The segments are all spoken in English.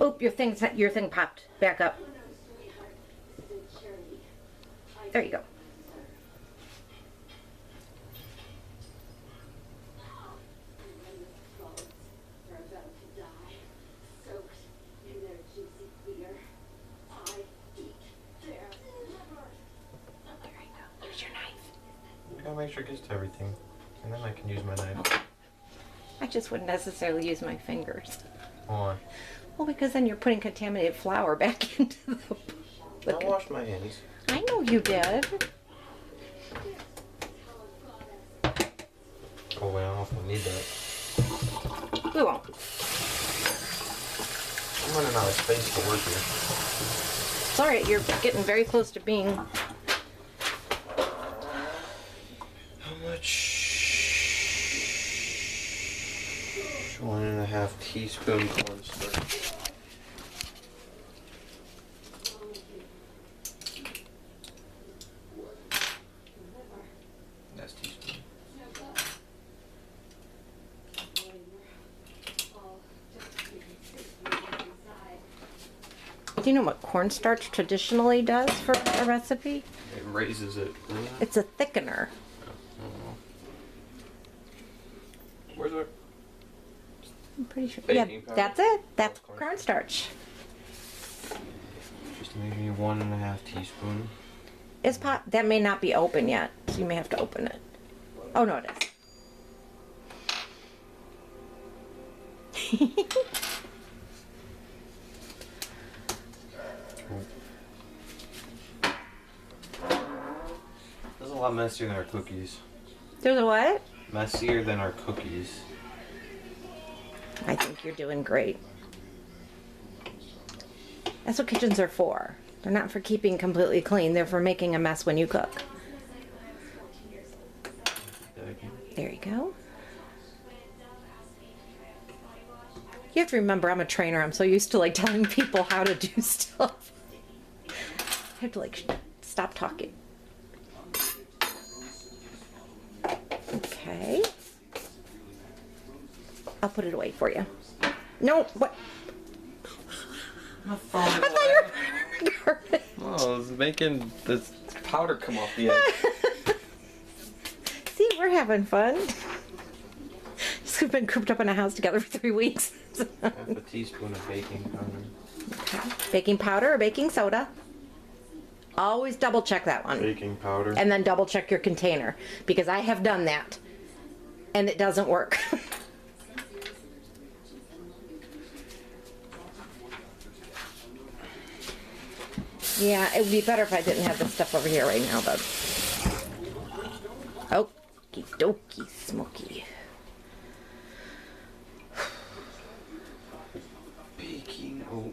Oop, your thing popped back up. There you go. I'll make sure it gets to everything, and then I can use my knife. I just wouldn't necessarily use my fingers. Why? Well, because then you're putting contaminated flour back into the... I washed my hands. I know you did. Oh, well, I don't know if we'll need that. We won't. I'm running out of space to work here. It's alright, you're getting very close to being... How much? 1.5 teaspoon cornstarch. That's teaspoon. Do you know what cornstarch traditionally does for a recipe? It raises it. It's a thickener. Where's it? I'm pretty sure. Baking powder? That's it. That's Cornstarch. cornstarch. Just maybe 1.5 teaspoon. That may not be open yet, so you may have to open it. Oh no, it is. This is a lot messier than our cookies. There's a what? Messier than our cookies. I think you're doing great. That's what kitchens are for. They're not for keeping completely clean. They're for making a mess when you cook. There you go. You have to remember, I'm a trainer. I'm so used to like telling people how to do stuff. I have to like stop talking. Okay. I'll put it away for you. No, what? My phone. I thought you were Oh, I was making this powder come off the edge. See, we're having fun. Just we've been cooped up in a house together for 3 weeks. Half a teaspoon of baking powder. Okay. Baking powder or baking soda. Always double check that one. Baking powder. And then double check your container, because I have done that and it doesn't work. Yeah, it would be better if I didn't have this stuff over here right now, but okie dokie smoky. Baking. Oh.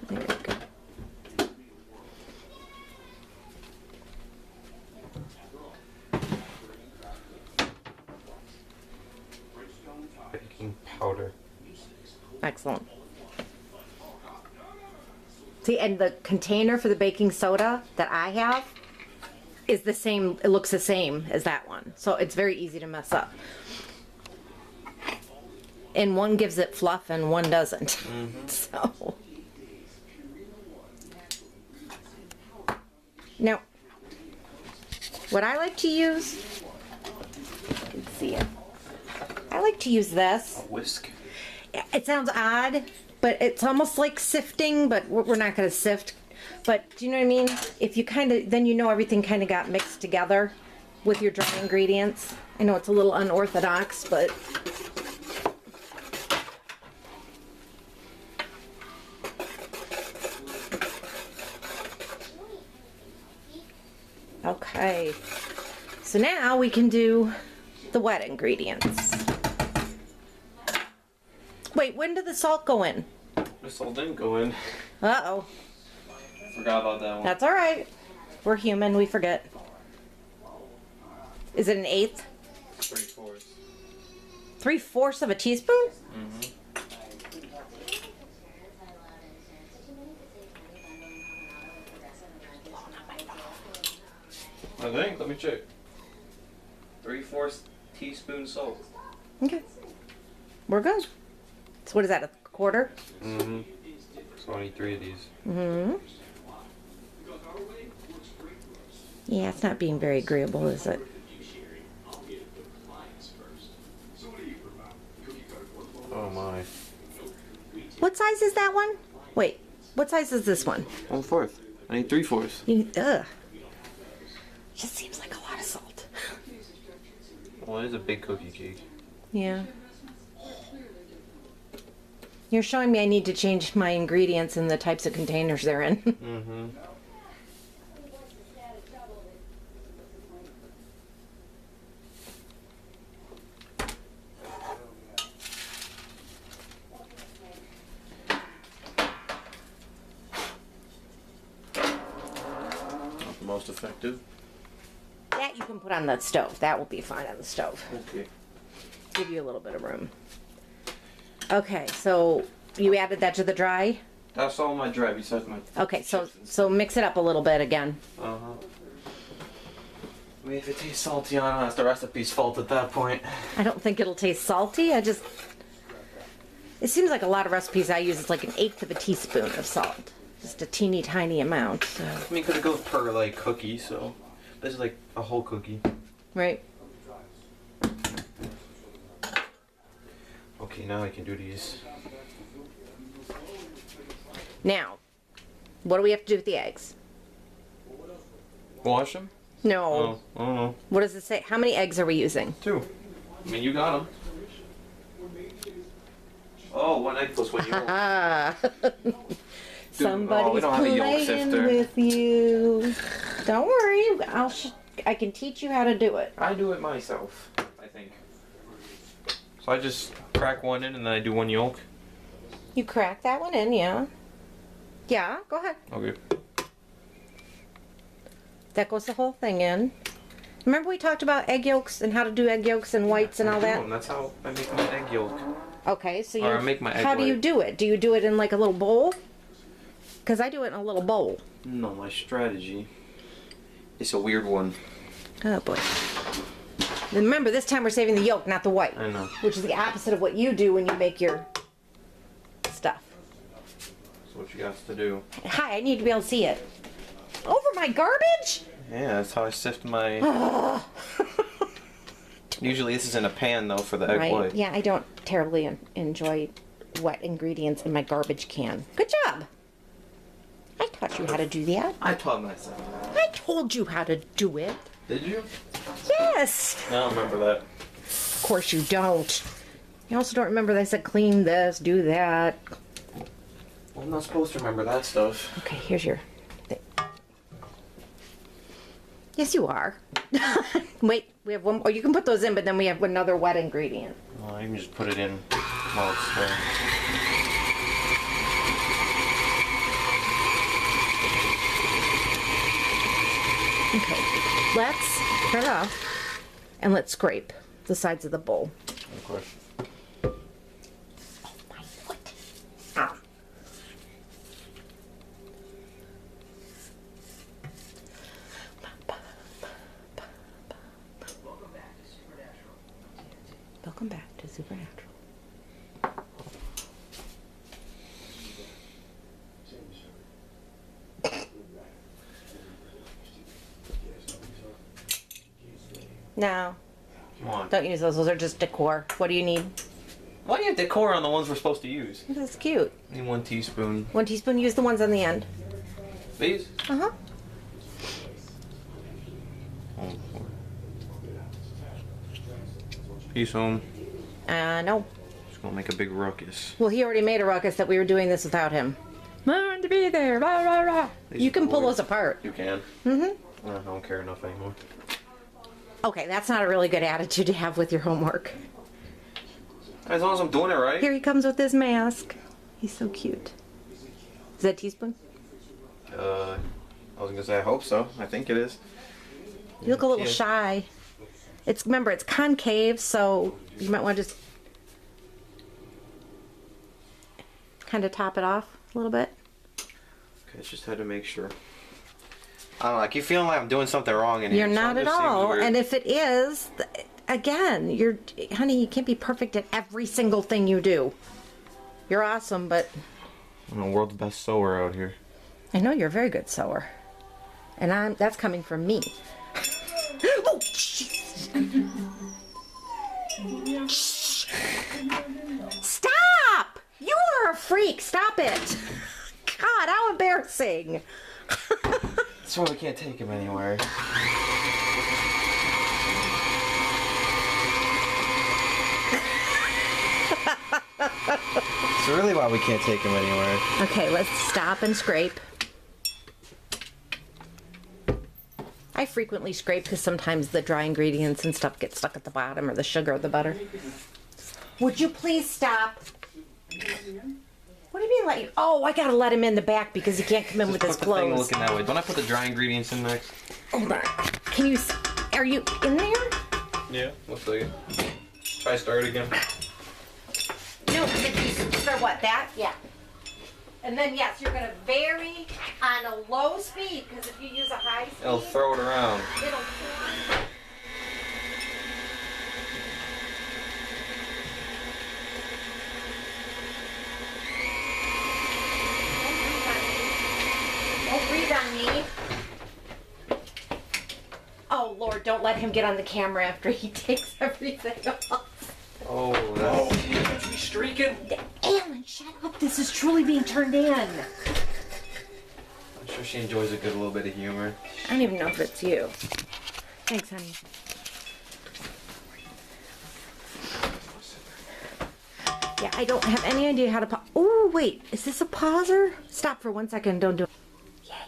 There we go. Baking powder. Excellent. See, and the container for the baking soda that I have is the same, it looks the same as that one. So it's very easy to mess up. And one gives it fluff and one doesn't. Mm-hmm. So. Now, what I like to use, you can see it. I like to use this. A whisk. It sounds odd, but it's almost like sifting, but we're not going to sift. But do you know what I mean? If you kind of, then you know everything kind of got mixed together with your dry ingredients. I know it's a little unorthodox, but okay. So now we can do the wet ingredients. Wait, when did the salt go in? The salt didn't go in. Uh-oh. Forgot about that one. That's all right. We're human, we forget. Is it an eighth? 3/4. 3/4 of a teaspoon? Mm-hmm. Blowing on I think. Let me check. 3/4 teaspoon salt. Okay. We're good. So what is that, a quarter? Mm-hmm. So I need 3 of these. Mm-hmm. Yeah, it's not being very agreeable, is it? Oh my. What size is that one? Wait, what size is this one? 1/4. I need 3/4. Ugh. Just seems like a lot of salt. Well, it is a big cookie cake. Yeah. You're showing me I need to change my ingredients and the types of containers they're in. Mm-hmm. Not the most effective. That you can put on the stove. That will be fine on the stove. Okay. Give you a little bit of room. Okay, so you added that to the dry? That's all my dry besides my. Okay, so mix it up a little bit again. Uh-huh. I mean, if it tastes salty, I don't know. It's the recipe's fault at that point. I don't think it'll taste salty. It seems like a lot of recipes I use, it's like 1/8 of a teaspoon of salt. Just a teeny tiny amount. So. I mean, because it goes per, like, cookie, so this is like a whole cookie. Right. Okay, now I can do these. Now, what do we have to do with the eggs? Wash them? No. Oh, I don't know. What does it say? How many eggs are we using? 2. I mean, you got them. Oh, 1 egg plus 1 yolk. Ah. we Somebody's don't have a yolk playing sifter. with you. Don't worry. I can teach you how to do it. I do it myself, I think. So I just crack 1 in and then I do 1 yolk. You crack that one in, yeah. Yeah, go ahead. Okay. That goes the whole thing in. Remember we talked about egg yolks and how to do egg yolks and whites and all that? That's how I make my egg yolk. Okay, so Or I make my egg how do you white. do it? Do you do it in like a little bowl? Because I do it in a little bowl. No, my strategy. It's a weird one. Oh boy. Remember, this time we're saving the yolk, not the white. I know. Which is the opposite of what you do when you make your stuff. That's what you got to do. Hi, I need to be able to see it. Over my garbage? Yeah, that's how I sift my... Usually this is in a pan, though, for the egg Right. white. Yeah, I don't terribly enjoy wet ingredients in my garbage can. Good job. I taught you how to do that. I taught myself. I told you how to do it. Did you? Yes. I don't remember that. Of course you don't. You also don't remember that I said clean this, do that. Well, I'm not supposed to remember that stuff. Okay, here's your thing. Yes, you are. Wait, we have one. Or you can put those in, but then we have another wet ingredient. Well, you can just put it in while it's stirring. Okay, let's turn it off and let's scrape the sides of the bowl. Of course. Oh, my foot. Ow. Welcome back to Supernatural. No, Come on. don't use those. Those are just decor. What do you need? Why do you have decor on the ones we're supposed to use? That's cute. I need 1 teaspoon. 1 teaspoon. Use the ones on the end. These? Uh-huh. Teaspoon. No. Just gonna make a big ruckus. Well, he already made a ruckus that we were doing this without him. I wanted to be there. Rah, rah, rah. You can pull those apart. You can. Mm-hmm. I don't care enough anymore. Okay, that's not a really good attitude to have with your homework. As long as I'm doing it right. Here he comes with his mask. He's so cute. Is that a teaspoon? I was gonna say I hope so. I think it is. You look a little Yeah. shy. Remember, it's concave, so you might want to just kind of top it off a little bit. Okay, just had to make sure. I keep feeling like I'm doing something wrong in here. You're not at Something seems all. weird. And if it is, again, honey, you can't be perfect at every single thing you do. You're awesome, but I'm the world's best sewer out here. I know you're a very good sewer. And that's coming from me. Oh, stop! You are a freak. Stop it. God, how embarrassing. That's why we can't take him anywhere. It's really why we can't take him anywhere. Okay, let's stop and scrape. I frequently scrape because sometimes the dry ingredients and stuff get stuck at the bottom, or the sugar or the butter. Would you please stop? What do you mean oh, I gotta let him in the back because he can't come in with his Put the thing clothes. looking that way. Don't I put the dry ingredients in next? Hold on. Are you in there? Yeah, looks like it. Try start again. No, start what, that? Yeah. And then, yes, you're gonna vary on a low speed, because if you use a high speed, It'll throw it around. it'll Don't breathe on me. Oh, Lord, don't let him get on the camera after he takes everything off. Oh, that's... you catch me streaking? Alan, shut up. This is truly being turned in. I'm sure she enjoys a good little bit of humor. I don't even know if it's you. Thanks, honey. Yeah, I don't have any idea how to pause. Oh, wait. Is this a pauser? Stop for 1 second. Don't do it. Yay.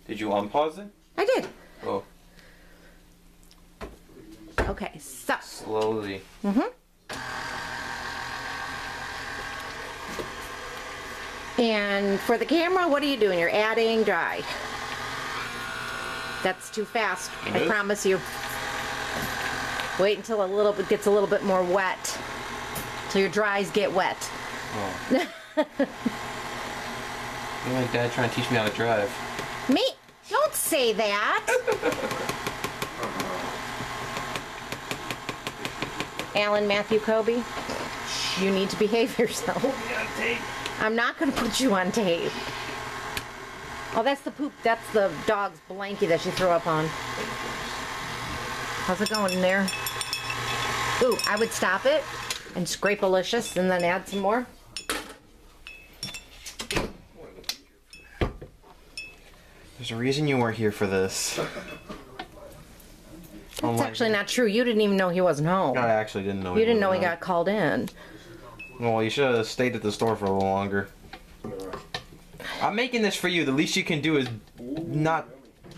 Did you unpause it? I did. Oh, Okay, so. slowly. And for the camera, what are you doing? You're adding dry. That's too fast. I is? promise you. Wait until it gets a little bit more wet. Till your dries get wet. Oh. You're like Dad trying to teach me how to drive. Me? Don't say that. Alan Matthew Kobe, you need to behave yourself. I'm not going to put you on tape. Oh, that's the poop. That's the dog's blankie that she threw up on. How's it going in there? Ooh, I would stop it and scrape Alicious and then add some more. There's a reason you weren't here for this. That's actually not true. You didn't even know he wasn't home. I actually didn't know. You didn't know he got called in. Well, you should have stayed at the store for a little longer. I'm making this for you. The least you can do is not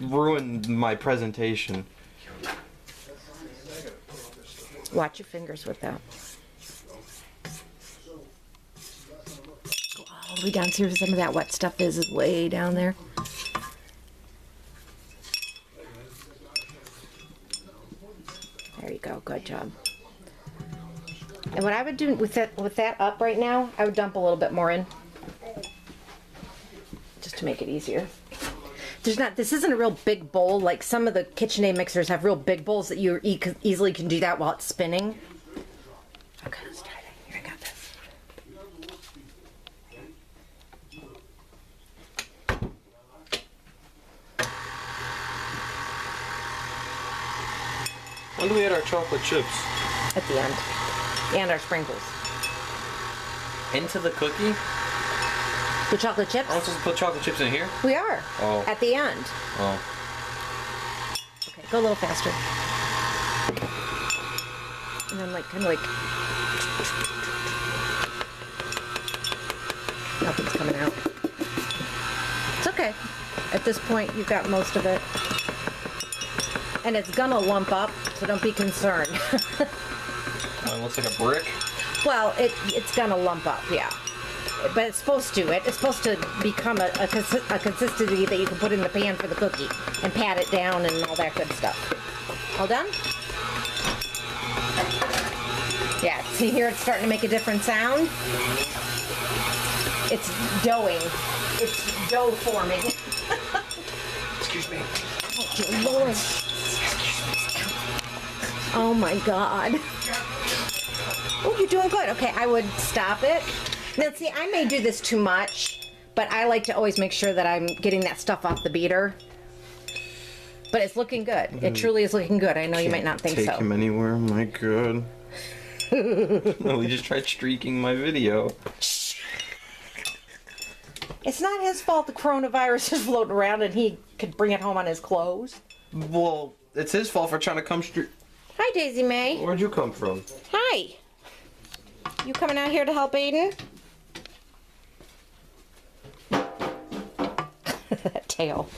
ruin my presentation. Watch your fingers with that. Go all the way down. See where some of that wet stuff is way down there. There you go. Good job. And what I would do with that up right now, I would dump a little bit more in, just to make it easier. This isn't a real big bowl. Like some of the KitchenAid mixers have real big bowls that you easily can do that while it's spinning. Okay, let's try that. Here, I got this. When do we add our chocolate chips? At the end. And our sprinkles. Into the cookie? The chocolate chips? I'm supposed to put chocolate chips in here? We are. Oh. At the end. Oh. Okay, go a little faster. And then kind of like. Nothing's coming out. It's okay. At this point, you've got most of it. And it's gonna lump up, so don't be concerned. Oh, it looks like a brick. Well, it's gonna lump up, yeah. But it's supposed to. It's supposed to become a consistency that you can put in the pan for the cookie and pat it down and all that good stuff. All done? Yeah, see here it's starting to make a different sound? It's doughing. It's dough forming. Excuse me. dear Lord. Oh my God. Oh, you're doing good. Okay, I would stop it. Now, see, I may do this too much, but I like to always make sure that I'm getting that stuff off the beater. But it's looking good. It truly is looking good. I know you might not think so. Take him anywhere. My God. No, he just tried streaking my video. It's not his fault the coronavirus is floating around and he could bring it home on his clothes. Well, it's his fault for trying to come streak. Hi, Daisy May. Where'd you come from? Hi. You coming out here to help Aiden? That tail.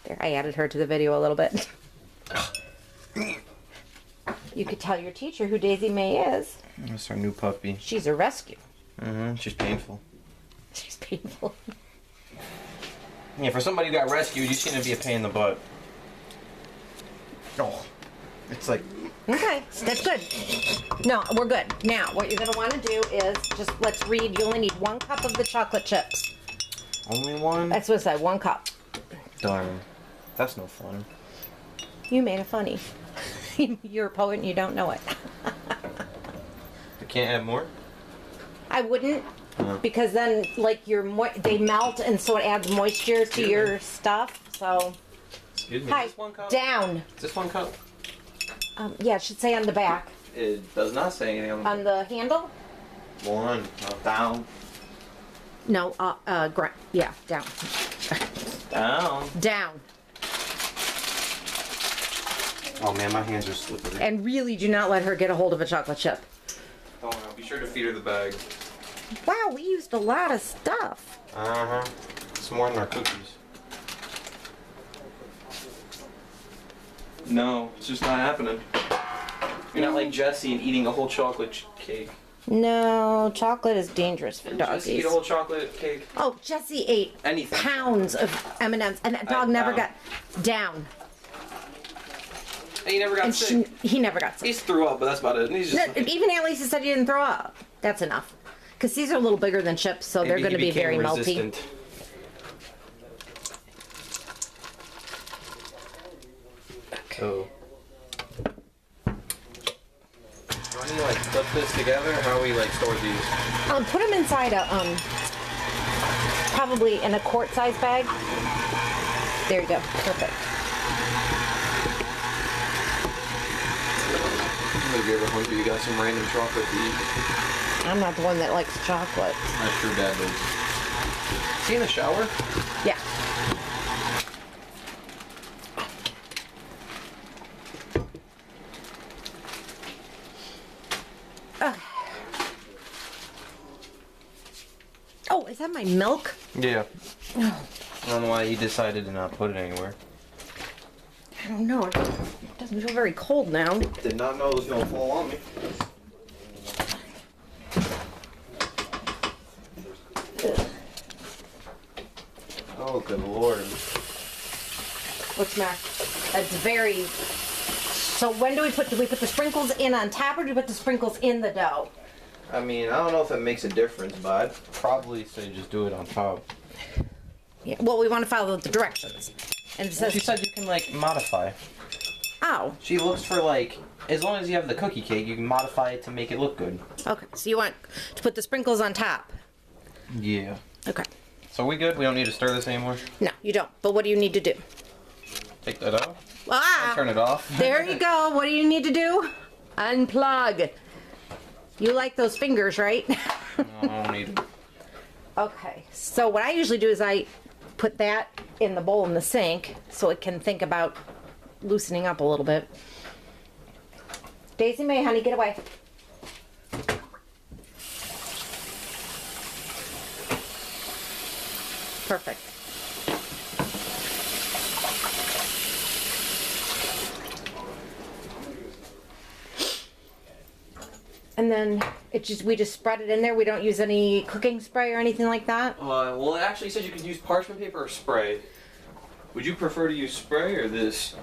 There, I added her to the video a little bit. You could tell your teacher who Daisy May is. That's our new puppy. She's a rescue. She's painful. She's painful. Yeah, for somebody who got rescued, you seem to be a pain in the butt. Oh, it's like... Okay, that's good. No, we're good. Now, what you're going to want to do is just, let's read. You only need 1 cup of the chocolate chips. Only one? That's what it said, 1 cup. Darn. That's no fun. You made it funny. You're a poet and you don't know it. I can't add more? I wouldn't, because then, like, they melt, and so it adds moisture to your stuff, so... Excuse me. Hi, Is this 1 cup? down. Is this 1 cup? Yeah, it should say on the back. It does not say anything on the On the handle? one. Down. No, yeah, down. Down. Down. Oh man, my hands are slippery. And really do not let her get a hold of a chocolate chip. Oh no, be sure to feed her the bag. Wow, we used a lot of stuff. Uh-huh. It's more than our cookies. No, it's just not happening. You're not like Jesse and eating a whole chocolate cake. No, chocolate is dangerous for Didn't Jesse doggies. eat a whole chocolate cake? Oh, Jesse ate Anything. pounds of M&Ms, and that dog never got down. And he never got And sick. he never got sick. He's threw up, but that's about it. And he's just No, even Aunt Lisa said he didn't throw up. That's enough. Because these are a little bigger than chips, so they're going to be very melty. Oh. How do you like flip this together? How do we like store these? Put them inside a probably in a quart-size bag. There you go. Perfect. If you're ever hungry, you got some random chocolate to eat. I'm not the one that likes chocolate. I'm sure Dad does. Is he in the shower? Yeah. Oh, is that my milk? Yeah. I don't know why he decided to not put it anywhere. I don't know. It doesn't feel very cold now. Did not know it was going to fall on me. Oh, good Lord. What's the matter? It's very... So when do we put the sprinkles in on top, or do we put the sprinkles in the dough? I mean, I don't know if it makes a difference, but I'd probably say just do it on top. Yeah. Well, we want to follow the directions. And it says... She said you can, like, modify. Oh. She looks for, like, as long as you have the cookie cake, you can modify it to make it look good. Okay, so you want to put the sprinkles on top? Yeah. Okay. So are we good? We don't need to stir this anymore? No, you don't. But what do you need to do? Take that out? Ah! Turn it off? There you go. What do you need to do? Unplug. You like those fingers, right? No, I don't need it. Okay, so what I usually do is I put that in the bowl in the sink so it can think about loosening up a little bit. Daisy May, honey, get away. Perfect. And then we just spread it in there. We don't use any cooking spray or anything like that. Well, it actually says you can use parchment paper or spray. Would you prefer to use spray or this?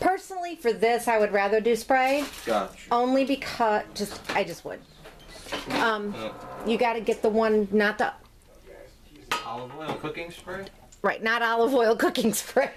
Personally, for this, I would rather do spray. Gotcha. Only because I just would. You got to get the one, not the Olive oil cooking spray? right, not olive oil cooking spray.